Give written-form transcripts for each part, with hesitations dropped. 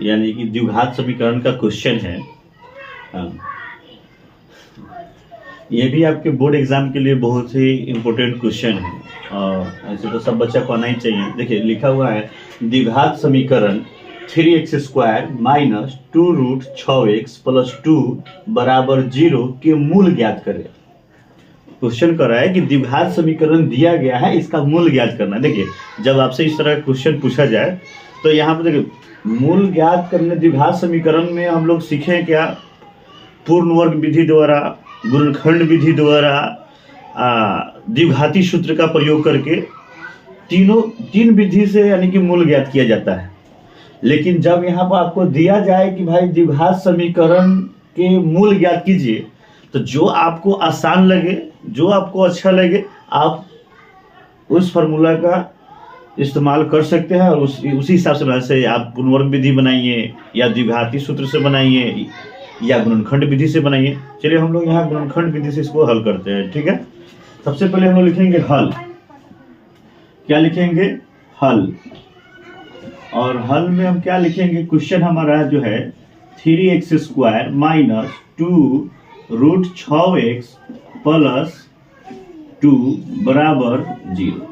यानी कि द्विघात समीकरण का क्वेश्चन है। ये भी आपके बोर्ड एग्जाम के लिए बहुत ही इम्पोर्टेंट क्वेश्चन है और ऐसे तो सब बच्चा को आना ही चाहिए। देखिए लिखा हुआ है द्विघात समीकरण 3x² माइनस 2√6x प्लस 2 बराबर 0 के मूल ज्ञात करें। क्वेश्चन कर रहा है कि द्विघात समीकरण दिया गया है, इसका मूल ज्ञात करना है। देखिए जब आपसे इस तरह का क्वेश्चन पूछा जाए तो यहाँ पर देखिए मूल ज्ञात करने द्विघात समीकरण में हम लोग सीखें क्या, पूर्ण वर्ग विधि द्वारा, गुणनखंड विधि द्वारा, द्विघाती सूत्र का प्रयोग करके तीन विधि से यानी कि मूल ज्ञात किया जाता है। लेकिन जब यहाँ पर आपको दिया जाए कि भाई द्विघात समीकरण के मूल ज्ञात कीजिए, तो जो आपको आसान लगे, जो आपको अच्छा लगे, आप उस फार्मूला का इस्तेमाल कर सकते हैं और उसी हिसाब से वैसे आप पूर्ण वर्ग विधि बनाइए या द्विघाती सूत्र से बनाइए या गुणनखंड विधि से बनाइए। चलिए हम लोग यहाँ गुणनखंड विधि से इसको हल करते हैं, ठीक है। सबसे पहले हम लोग लिखेंगे हल। क्या लिखेंगे? हल। और हल में हम क्या लिखेंगे? क्वेश्चन हमारा जो है 3x² माइनस 2√6x प्लस 2 बराबर 0।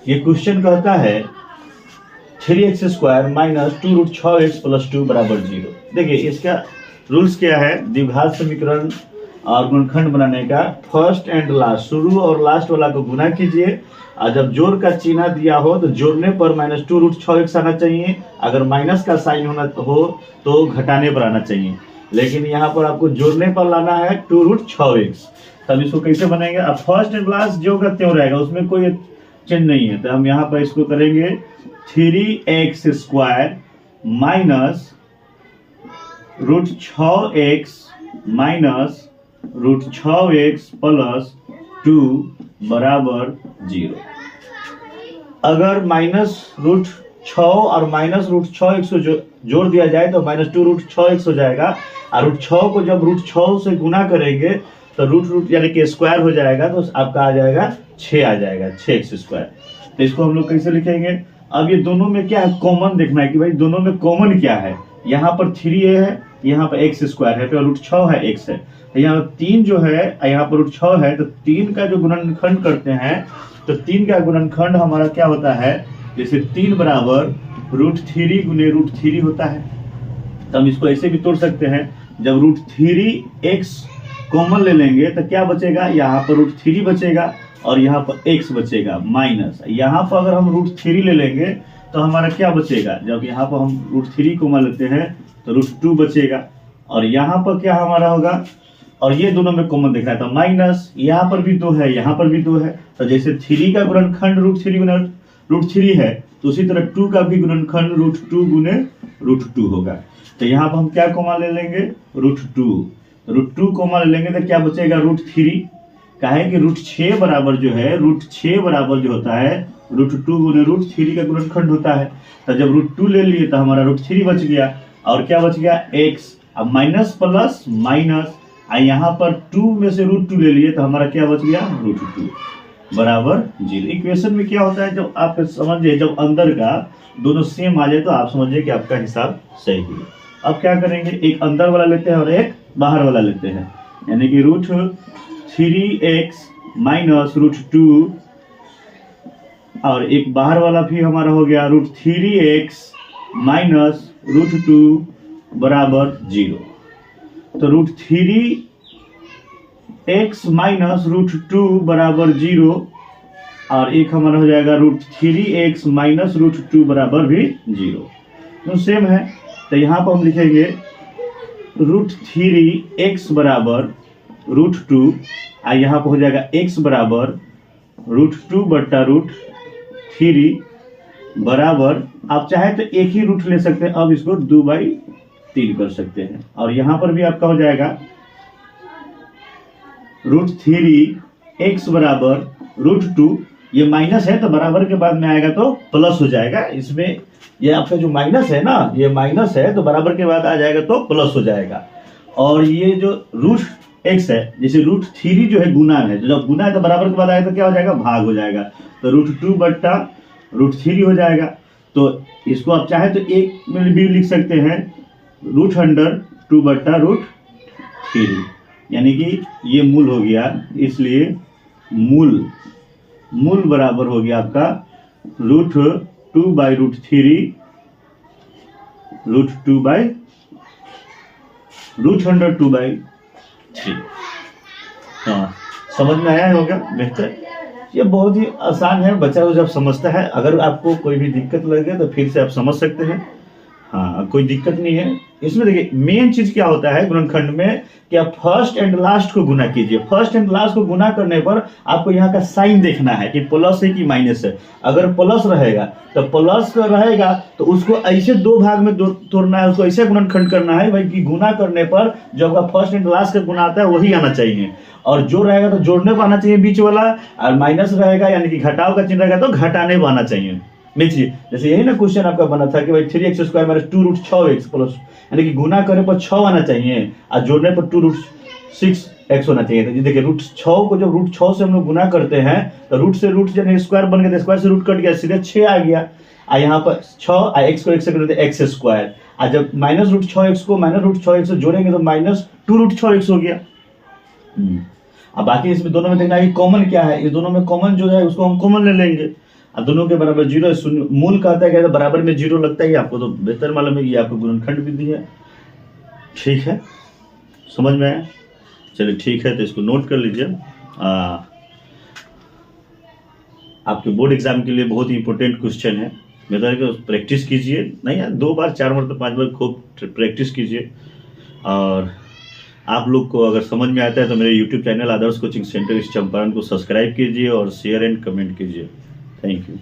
ये क्वेश्चन कहता है 3x² माइनस 2√6x प्लस 2 बराबर 0। देखिए इसका रूल्स क्या है द्विघात समीकरण और गुणनखंड बनाने का। फर्स्ट एंड लास्ट, शुरू और लास्ट वाला को गुना कीजिए और जब जोड़ का चिन्ह दिया हो तो जोड़ने पर माइनस 2√6x आना चाहिए, अगर माइनस का साइन होना हो तो घटाने पर आना चाहिए। लेकिन यहाँ पर आपको जोड़ने पर लाना है 2√6x। तब इसको कैसे बनाएंगे? अब फर्स्ट एंड लास्ट जो का त्यों रहेगा, उसमें कोई चेंज नहीं है। तो हम यहाँ पर इसको करेंगे 3x² minus √6x minus √6x plus 2 बराबर 0। अगर माइनस√6 और माइनस √6x को जोड़ दिया जाए तो माइनस 2√6x हो जाएगा और √6 को जब √6 से गुना करेंगे तो रूट यानी कि स्क्वायर हो जाएगा, तो आपका आ जाएगा 6 आ जाएगा, 6x²। तो इसको हम लोग कैसे लिखेंगे? अब ये दोनों में क्या है, कॉमन देखना है कि भाई दोनों में कॉमन क्या है। यहाँ पर 3 है, यहाँ पर x² है, तो √6 है, x है। तो यहाँ 3 जो है, यहाँ पर √6 है, तो 3 का जो गुणनखंड करते हैं तो 3 का गुणनखंड हमारा क्या होता है, जैसे 3 बराबर √3 गुने √3 होता है। तो हम इसको ऐसे भी तोड़ सकते हैं, जब √3x कॉमन ले लेंगे तो क्या बचेगा, यहाँ पर √3 बचेगा और यहाँ पर x बचेगा माइनस। यहाँ पर अगर हम √3 ले लेंगे तो हमारा क्या बचेगा, जब यहाँ पर हम √3 कॉमन लेते हैं तो √2 बचेगा और यहाँ पर क्या हमारा होगा, और ये दोनों में कॉमन देखना है तो माइनस। यहाँ पर भी 2 है, यहाँ पर भी 2 है, तो जैसे 3 का गुणनखंड √3 गुना √3 है तो उसी तरह 2 का भी गुणनखंड √2 गुने √2 होगा। तो यहाँ पर हम क्या कॉमन ले लेंगे, √2 कॉमन ले लेंगे तो क्या बचेगा, √3। काहे कि √6 बराबर जो है, √6 बराबर जो होता है √2 गुने √3 का गुणनखंड होता है। तो जब √2 ले लिए तो हमारा √3 बच गया और क्या बच गया, x। अब माइनस प्लस माइनस, यहाँ पर 2 में से √2 ले लिए तो हमारा क्या बच गया, √2 बराबर 0। इक्वेशन में क्या होता है, जब आप समझिए जब अंदर का दोनों सेम आ जाए तो आप समझिए कि आपका हिसाब सही है। अब क्या करेंगे, एक अंदर वाला लेते हैं और एक बाहर वाला लेते हैं, यानी कि √3x माइनस √2 और एक बाहर वाला भी हमारा हो गया √3x माइनस √2 बराबर 0। तो √3x माइनस √2 बराबर 0 और एक हमारा हो जाएगा √3x माइनस √2 बराबर भी 0। तो सेम है, तो यहाँ पर हम लिखेंगे √3x बराबर √2 और यहाँ पर हो जाएगा x बराबर √2 बटा √3 बराबर, आप चाहे तो एक ही रूट ले सकते हैं, अब इसको 2/3 कर सकते हैं। और यहाँ पर भी आपका हो जाएगा √3x बराबर √2, ये माइनस है तो बराबर के बाद में आएगा तो प्लस हो जाएगा। इसमें ये आपका जो माइनस है ना, ये माइनस है तो बराबर के बाद आ जाएगा तो प्लस हो जाएगा। और ये जो x है, जैसे √3 जो है गुना है, तो जब गुना है तो बराबर के बाद आएगा तो क्या हो जाएगा, भाग हो जाएगा, तो √2 बट्टा √3 हो जाएगा। तो इसको आप चाहे तो एक में भी लिख सकते हैं, √2 बट्टा √3, यानी कि ये मूल हो गया, इसलिए मूल बराबर हो गया आपका √2 बाई √3, √2 बाई √3। हाँ, समझ में आया होगा बेहतर। ये बहुत ही आसान है, बच्चा को जब समझता है। अगर आपको कोई भी दिक्कत लगे तो फिर से आप समझ सकते हैं। हाँ, कोई दिक्कत नहीं है इसमें। देखिए मेन चीज क्या होता है गुणनखंड में कि आप फर्स्ट एंड लास्ट को गुना कीजिए। फर्स्ट एंड लास्ट को गुना करने पर आपको यहाँ का साइन देखना है कि प्लस है कि माइनस है। अगर प्लस रहेगा तो प्लस रहेगा तो उसको ऐसे दो भाग में तोड़ना है, उसको ऐसे गुणनखंड करना है भाई कि गुना करने पर जो आपका फर्स्ट एंड लास्ट का गुना आता है वही आना चाहिए, और जो रहेगा तो जोड़ने को आना चाहिए बीच वाला, और माइनस रहेगा यानी कि घटाव का चिन्ह रहेगा तो घटाने को आना चाहिए। देखिए जैसे यही ना क्वेश्चन आपका बना था कि भाई 3x² माइनस 2√6x प्लस, यानी कि गुना करने पर 6 आना चाहिए और जोड़ने पर 2√6x होना चाहिए। तो देखिए √6 को जब √6 से हम लोग गुना करते हैं तो रूट से रूट जब स्क्वायर बन गया, स्क्वायर से रूट कट गया, सीधे 6 आ गया। यहाँ पर 6 x को 1 से करते x², और जब माइनस √6x को माइनस √6x से जोड़ेंगे तो माइनस 2√6x हो गया। अब बाकी इसमें दोनों में देखना है कॉमन क्या है, इस दोनों में कॉमन जो है उसको हम कॉमन ले लेंगे। अब दोनों के बराबर 0 शून्य, मूल कहता है कि बराबर में 0 लगता है, आपको तो बेहतर मालूम है, ये आपको गुणनखंड विधि है। ठीक है, समझ में आया? चलिए ठीक है, तो इसको नोट कर लीजिए। आपके बोर्ड एग्जाम के लिए बहुत ही इंपॉर्टेंट क्वेश्चन है। बेहतर है कि प्रैक्टिस कीजिए, नहीं यार 2 बार 4 बार तो 5 बार खूब प्रैक्टिस कीजिए। और आप लोग को अगर समझ में आता है तो मेरे यूट्यूब चैनल आदर्श कोचिंग सेंटर इस चंपारण को सब्सक्राइब कीजिए और शेयर एंड कमेंट कीजिए। Thank you.